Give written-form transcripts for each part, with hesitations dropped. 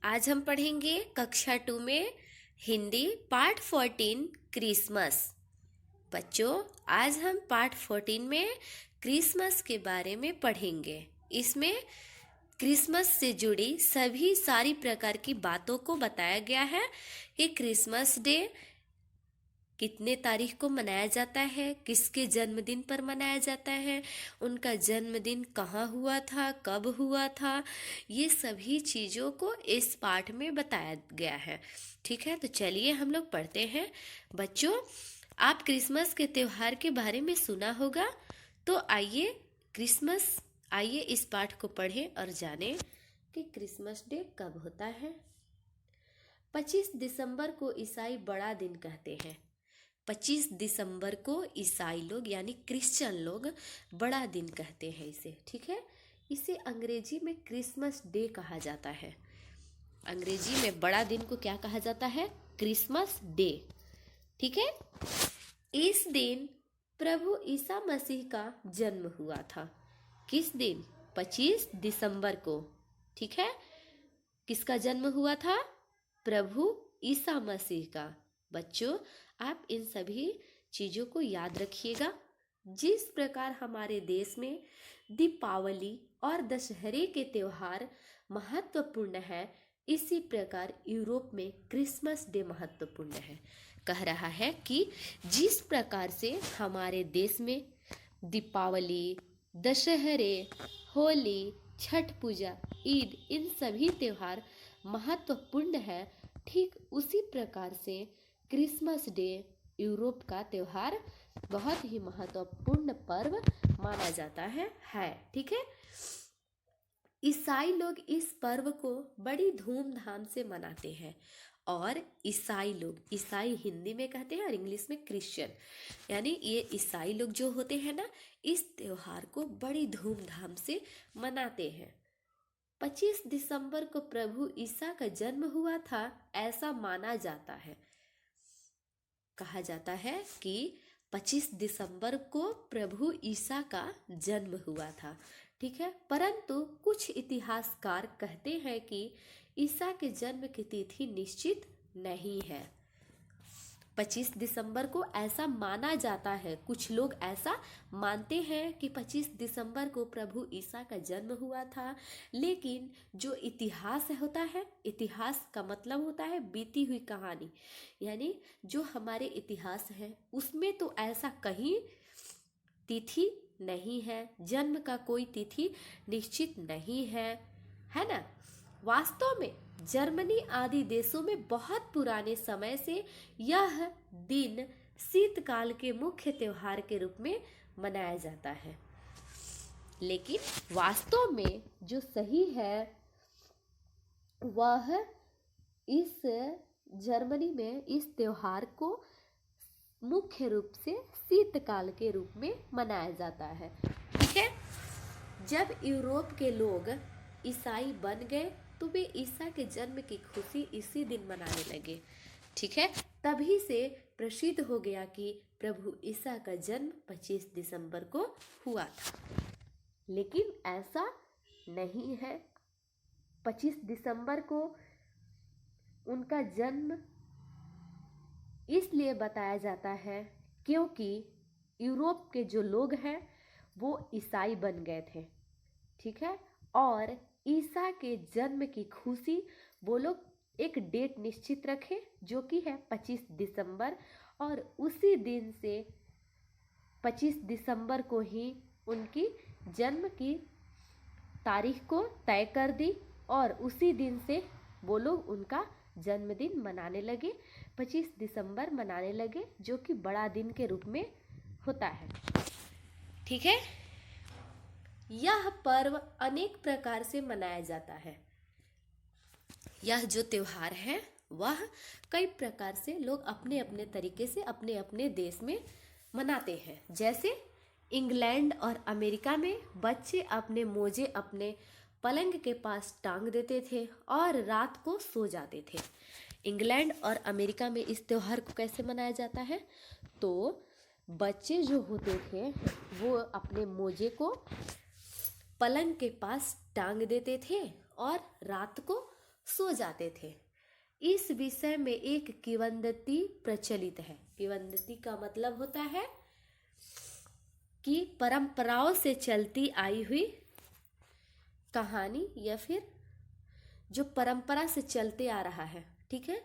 आज हम पढ़ेंगे कक्षा 2 में हिंदी पार्ट 14 क्रिसमस। बच्चों, आज हम पार्ट 14 में क्रिसमस के बारे में पढ़ेंगे। इसमें क्रिसमस से जुड़ी सभी सारी प्रकार की बातों को बताया गया है कि क्रिसमस डे कितने तारीख को मनाया जाता है, किसके जन्मदिन पर मनाया जाता है, उनका जन्मदिन कहाँ हुआ था, कब हुआ था, ये सभी चीज़ों को इस पाठ में बताया गया है। ठीक है, तो चलिए हम लोग पढ़ते हैं। बच्चों, आप क्रिसमस के त्यौहार के बारे में सुना होगा, तो आइए इस पाठ को पढ़ें और जानें कि क्रिसमस डे कब होता है। 25 दिसंबर को ईसाई बड़ा दिन कहते हैं। 25 दिसंबर को ईसाई लोग यानी क्रिश्चियन लोग बड़ा दिन कहते हैं इसे। ठीक है, इसे अंग्रेजी में क्रिसमस डे कहा जाता है। अंग्रेजी में बड़ा दिन को क्या कहा जाता है? Christmas day. ठीक है, इस दिन प्रभु ईसा मसीह का जन्म हुआ था। किस दिन? 25 दिसंबर को। ठीक है, किसका जन्म हुआ था? प्रभु ईसा मसीह का। बच्चों, आप इन सभी चीज़ों को याद रखिएगा। जिस प्रकार हमारे देश में दीपावली और दशहरे के त्योहार महत्वपूर्ण है, इसी प्रकार यूरोप में क्रिसमस डे महत्वपूर्ण है। कह रहा है कि जिस प्रकार से हमारे देश में दीपावली, दशहरे, होली, छठ पूजा, ईद, इन सभी त्योहार महत्वपूर्ण है, ठीक उसी प्रकार से क्रिसमस डे यूरोप का त्योहार बहुत ही महत्वपूर्ण पर्व माना जाता है। ठीक है, ईसाई लोग इस पर्व को बड़ी धूमधाम से मनाते हैं। और ईसाई लोग, ईसाई हिंदी में कहते हैं और इंग्लिश में क्रिश्चियन, यानी ये ईसाई लोग जो होते हैं ना, इस त्योहार को बड़ी धूमधाम से मनाते हैं। 25 दिसंबर को प्रभु ईसा का जन्म हुआ था, ऐसा माना जाता है। कहा जाता है कि 25 दिसंबर को प्रभु ईसा का जन्म हुआ था। ठीक है, परंतु कुछ इतिहासकार कहते हैं कि ईसा के जन्म की तिथि निश्चित नहीं है। 25 दिसंबर को ऐसा माना जाता है, कुछ लोग ऐसा मानते हैं कि 25 दिसंबर को प्रभु ईसा का जन्म हुआ था, लेकिन जो इतिहास होता है, इतिहास का मतलब होता है बीती हुई कहानी, यानी जो हमारे इतिहास है उसमें तो ऐसा कहीं तिथि नहीं है, जन्म का कोई तिथि निश्चित नहीं है ना। वास्तव में जर्मनी आदि देशों में बहुत पुराने समय से यह दिन शीतकाल के मुख्य त्योहार के रूप में मनाया जाता है, लेकिन वास्तव में जो सही है वह इस जर्मनी में इस त्योहार को मुख्य रूप से शीतकाल के रूप में मनाया जाता है। ठीक है, जब यूरोप के लोग ईसाई बन गए तो वे ईसा के जन्म की खुशी इसी दिन मनाने लगे। ठीक है, तभी से प्रसिद्ध हो गया कि प्रभु ईसा का जन्म 25 दिसंबर को हुआ था, लेकिन ऐसा नहीं है। 25 दिसंबर को उनका जन्म इसलिए बताया जाता है क्योंकि यूरोप के जो लोग हैं वो ईसाई बन गए थे। ठीक है, और ईसा के जन्म की खुशी वो लोग एक डेट निश्चित रखे जो कि है 25 दिसंबर, और उसी दिन से 25 दिसंबर को ही उनकी जन्म की तारीख को तय कर दी, और उसी दिन से वो लोग उनका जन्मदिन मनाने लगे, 25 दिसंबर मनाने लगे, जो कि बड़ा दिन के रूप में होता है। ठीक है, यह पर्व अनेक प्रकार से मनाया जाता है। यह जो त्योहार है वह कई प्रकार से लोग अपने अपने तरीके से अपने अपने देश में मनाते हैं। जैसे इंग्लैंड और अमेरिका में बच्चे अपने मोजे अपने पलंग के पास टांग देते थे और रात को सो जाते थे। इंग्लैंड और अमेरिका में इस त्योहार को कैसे मनाया जाता है? तो बच्चे जो होते थे वो अपने मोजे को पलंग के पास टांग देते थे और रात को सो जाते थे। इस विषय में एक किंवदंती प्रचलित है। किंवदंती का मतलब होता है कि परंपराओं से चलती आई हुई कहानी या फिर जो परंपरा से चलते आ रहा है। ठीक है,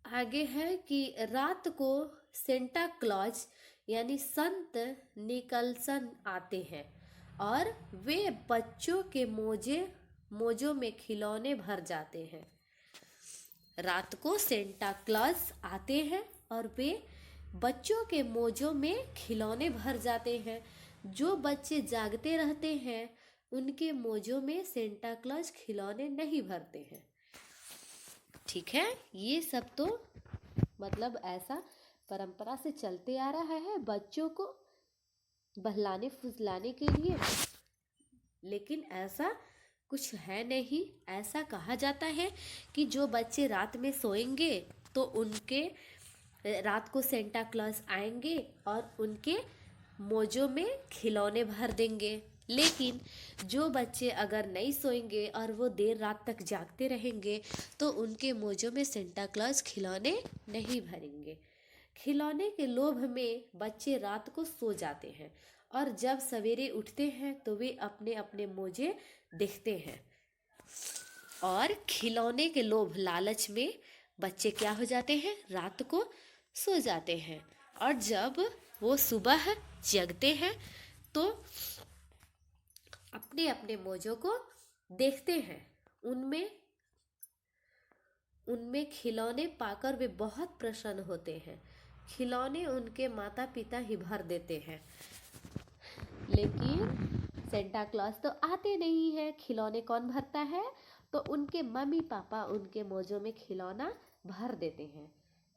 आगे है कि रात को सेंटा क्लॉज यानी संत निकलसन आते हैं और वे बच्चों के मोजों में खिलौने भर जाते हैं। रात को सेंटा क्लॉज आते हैं और वे बच्चों के मोजों में खिलौने भर जाते हैं। जो बच्चे जागते रहते हैं उनके मोजों में सेंटा क्लॉज खिलौने नहीं भरते हैं। ठीक है, ये सब तो मतलब ऐसा परंपरा से चलते आ रहा है बच्चों को बहलाने फुसलाने के लिए, लेकिन ऐसा कुछ है नहीं। ऐसा कहा जाता है कि जो बच्चे रात में सोएंगे तो उनके रात को सेंटा क्लॉज आएंगे और उनके मोजों में खिलौने भर देंगे। लेकिन जो बच्चे अगर नहीं सोएंगे और वो देर रात तक जागते रहेंगे तो उनके मोजों में सेंटा क्लॉज खिलौने नहीं भरेंगे। खिलौने के लोभ में बच्चे रात को सो जाते हैं और जब सवेरे उठते हैं तो वे अपने अपने मोजे देखते हैं और खिलौने के लोभ लालच में बच्चे क्या हो जाते हैं, रात को सो जाते हैं और जब वो सुबह जगते हैं तो अपने अपने मोजों को देखते हैं। उनमें खिलौने पाकर वे बहुत प्रसन्न होते हैं। खिलौने उनके माता पिता ही भर देते हैं, लेकिन सेंटा क्लॉज तो आते नहीं है। खिलौने कौन भरता है? तो उनके मम्मी पापा उनके मोजों में खिलौना भर देते हैं।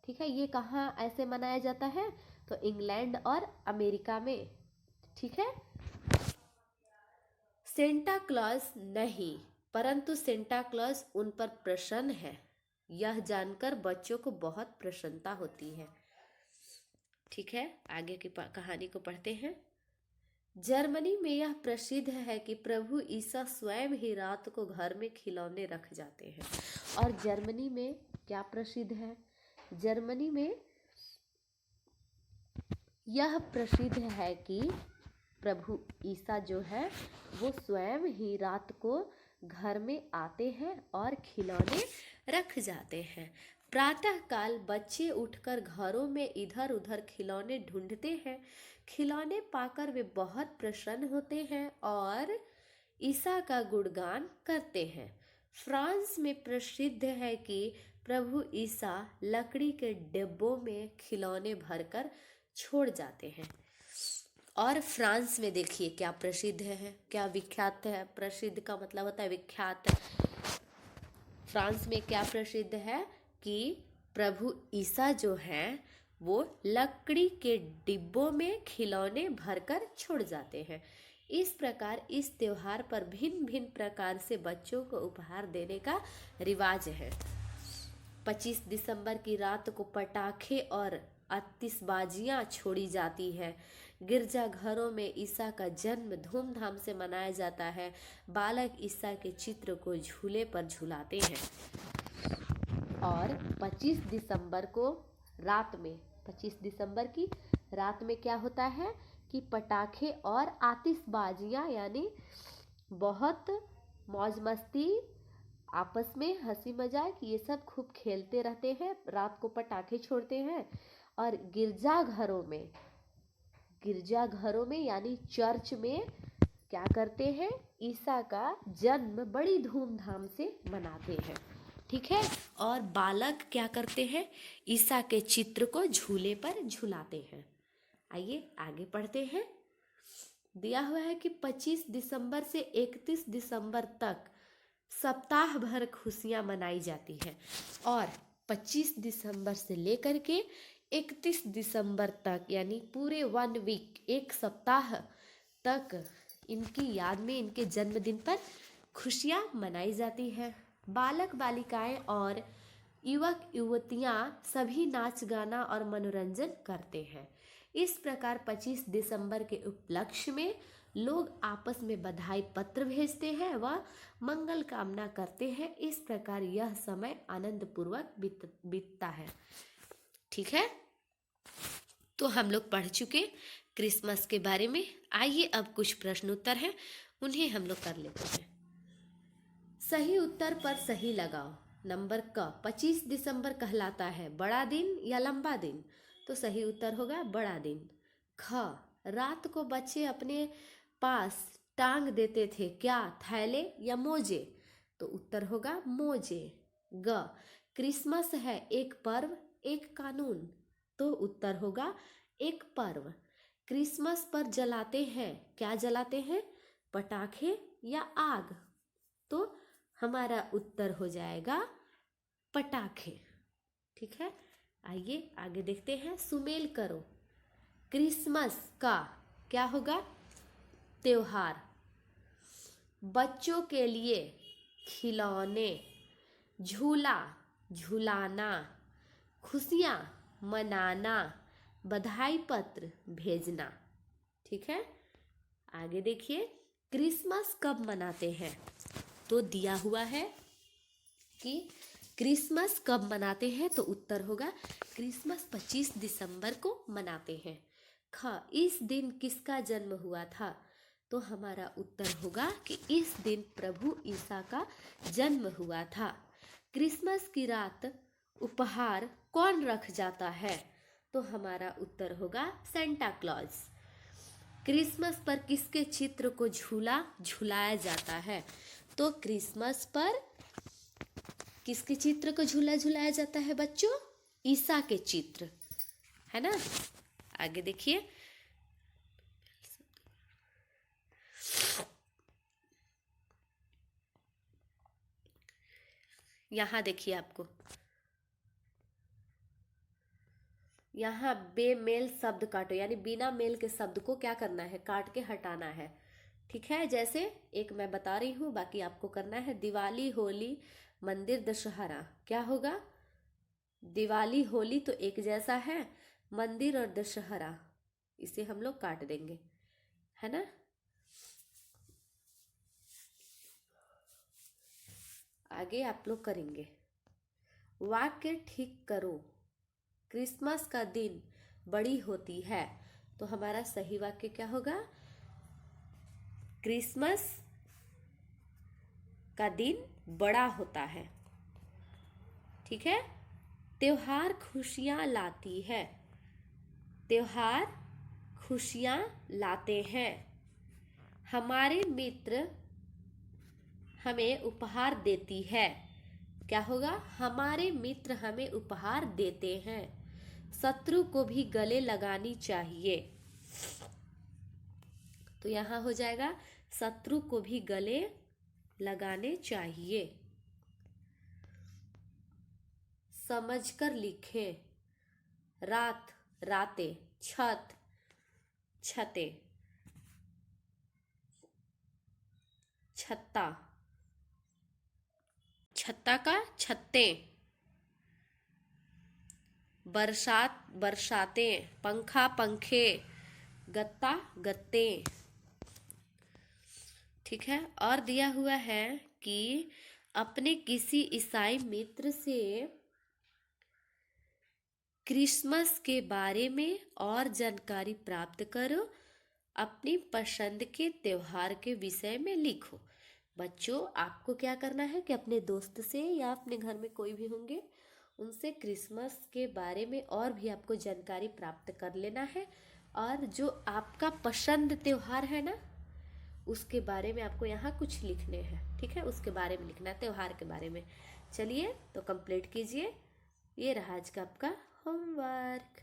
ठीक है, ये कहाँ ऐसे मनाया जाता है? तो इंग्लैंड और अमेरिका में। ठीक है, सेंटा क्लॉज नहीं, परंतु सेंटा क्लॉज उन पर प्रसन्न है। यह जानकर बच्चों को बहुत प्रसन्नता होती है। ठीक है, आगे की कहानी को पढ़ते हैं। जर्मनी में यह प्रसिद्ध है कि प्रभु ईसा स्वयं ही रात को घर में खिलौने रख जाते हैं। और जर्मनी में क्या प्रसिद्ध है? जर्मनी में यह प्रसिद्ध है कि प्रभु ईसा जो है वो स्वयं ही रात को घर में आते हैं और खिलौने रख जाते हैं। प्रातःकाल बच्चे उठकर घरों में इधर उधर खिलौने ढूंढते हैं। खिलौने पाकर वे बहुत प्रसन्न होते हैं और ईसा का गुणगान करते हैं। फ्रांस में प्रसिद्ध है कि प्रभु ईसा लकड़ी के डिब्बों में खिलौने भरकर छोड़ जाते हैं। और फ्रांस में देखिए क्या प्रसिद्ध है, क्या विख्यात है। प्रसिद्ध का मतलब होता है विख्यात। फ्रांस में क्या प्रसिद्ध है कि प्रभु ईसा जो है वो लकड़ी के डिब्बों में खिलौने भरकर छोड़ जाते हैं। इस प्रकार इस त्योहार पर भिन्न भिन्न प्रकार से बच्चों को उपहार देने का रिवाज है। 25 दिसंबर की रात को पटाखे और आतिशबाजियां छोड़ी जाती है। गिरजाघरों में ईसा का जन्म धूमधाम से मनाया जाता है। बालक ईसा के चित्र को झूले पर झुलाते हैं। और 25 दिसंबर की रात में क्या होता है कि पटाखे और आतिशबाजियां यानी बहुत मौज मस्ती, आपस में हंसी मजाक ये सब खूब खेलते रहते हैं। रात को पटाखे छोड़ते हैं और गिरजाघरों में यानी चर्च में क्या करते हैं, ईसा का जन्म बड़ी धूमधाम से मनाते हैं। ठीक है, और बालक क्या करते हैं, ईसा के चित्र को झूले पर झुलाते हैं। आइए आगे पढ़ते हैं। दिया हुआ है कि 25 दिसंबर से 31 दिसंबर तक सप्ताह भर खुशियां मनाई जाती है और 25 दिसंबर से लेकर के 31 दिसंबर तक यानी पूरे 1 वीक, एक सप्ताह तक इनकी याद में, इनके जन्मदिन पर खुशियां मनाई जाती है। बालक बालिकाएं और युवक युवतियां सभी नाच गाना और मनोरंजन करते हैं। इस प्रकार 25 दिसंबर के उपलक्ष्य में लोग आपस में बधाई पत्र भेजते हैं व मंगल कामना करते हैं। इस प्रकार यह समय आनंद पूर्वक बीतता है। ठीक है, तो हम लोग पढ़ चुके क्रिसमस के बारे में। आइए अब कुछ प्रश्न उत्तर हैं, उन्हें हम लोग कर लेते हैं। सही उत्तर पर सही लगाओ। नंबर क, 25 दिसंबर कहलाता है बड़ा दिन या लंबा दिन? तो सही उत्तर होगा बड़ा दिन। ख, रात को बच्चे अपने पास टांग देते थे, क्या थैले या मोजे? तो उत्तर होगा मोजे। ग, क्रिसमस है एक पर्व एक कानून? तो उत्तर होगा एक पर्व। क्रिसमस पर जलाते हैं, क्या जलाते हैं, पटाखे या आग? तो हमारा उत्तर हो जाएगा पटाखे। ठीक है, आइए आगे देखते हैं। सुमेल करो। क्रिसमस का क्या होगा, त्योहार। बच्चों के लिए खिलौने, झूला झूलाना, खुशियाँ मनाना, बधाई पत्र भेजना। ठीक है, आगे देखिए। क्रिसमस कब मनाते हैं? तो दिया हुआ है कि क्रिसमस कब मनाते हैं, तो उत्तर होगा क्रिसमस 25 दिसंबर को मनाते हैं। ख, इस दिन किसका जन्म हुआ था? तो हमारा उत्तर होगा कि इस दिन प्रभु ईसा का जन्म हुआ था। क्रिसमस की रात उपहार कौन रख जाता है? तो हमारा उत्तर होगा सेंटा क्लॉज। क्रिसमस पर किसके चित्र को झूला झुलाया जाता है? तो क्रिसमस पर किसके चित्र को झूला झुलाया जाता है बच्चों? ईसा के चित्र, है ना। आगे देखिए। यहाँ देखिए, आपको यहाँ बेमेल शब्द काटो, यानी बिना मेल के शब्द को क्या करना है, काट के हटाना है। ठीक है, जैसे एक मैं बता रही हूँ, बाकी आपको करना है। दिवाली होली मंदिर दशहरा, क्या होगा? दिवाली होली तो एक जैसा है, मंदिर और दशहरा इसे हम लोग काट देंगे, है ना। आगे आप लोग करेंगे। वाक्य ठीक करो। क्रिसमस का दिन बड़ी होती है, तो हमारा सही वाक्य क्या होगा? क्रिसमस का दिन बड़ा होता है। ठीक है। त्योहार खुशियां लाती है, त्योहार खुशियां लाते हैं। हमारे मित्र हमें उपहार देती है, क्या होगा? हमारे मित्र हमें उपहार देते हैं। शत्रु को भी गले लगानी चाहिए, तो यहाँ हो जाएगा शत्रु को भी गले लगाने चाहिए। समझकर लिखें। रात राते, छत छते, छत्ता छत्ता का छत्ते, बरसात बरसाते, पंखा पंखे, गत्ता गत्ते। ठीक है, और दिया हुआ है कि अपने किसी ईसाई मित्र से क्रिसमस के बारे में और जानकारी प्राप्त करो। अपनी पसंद के त्योहार के विषय में लिखो। बच्चों, आपको क्या करना है कि अपने दोस्त से या अपने घर में कोई भी होंगे उनसे क्रिसमस के बारे में और भी आपको जानकारी प्राप्त कर लेना है, और जो आपका पसंद त्योहार है ना, उसके बारे में आपको यहाँ कुछ लिखने हैं। ठीक है, उसके बारे में लिखना है, त्योहार के बारे में। चलिए तो कंप्लीट कीजिए। ये रहा आज का आपका होमवर्क।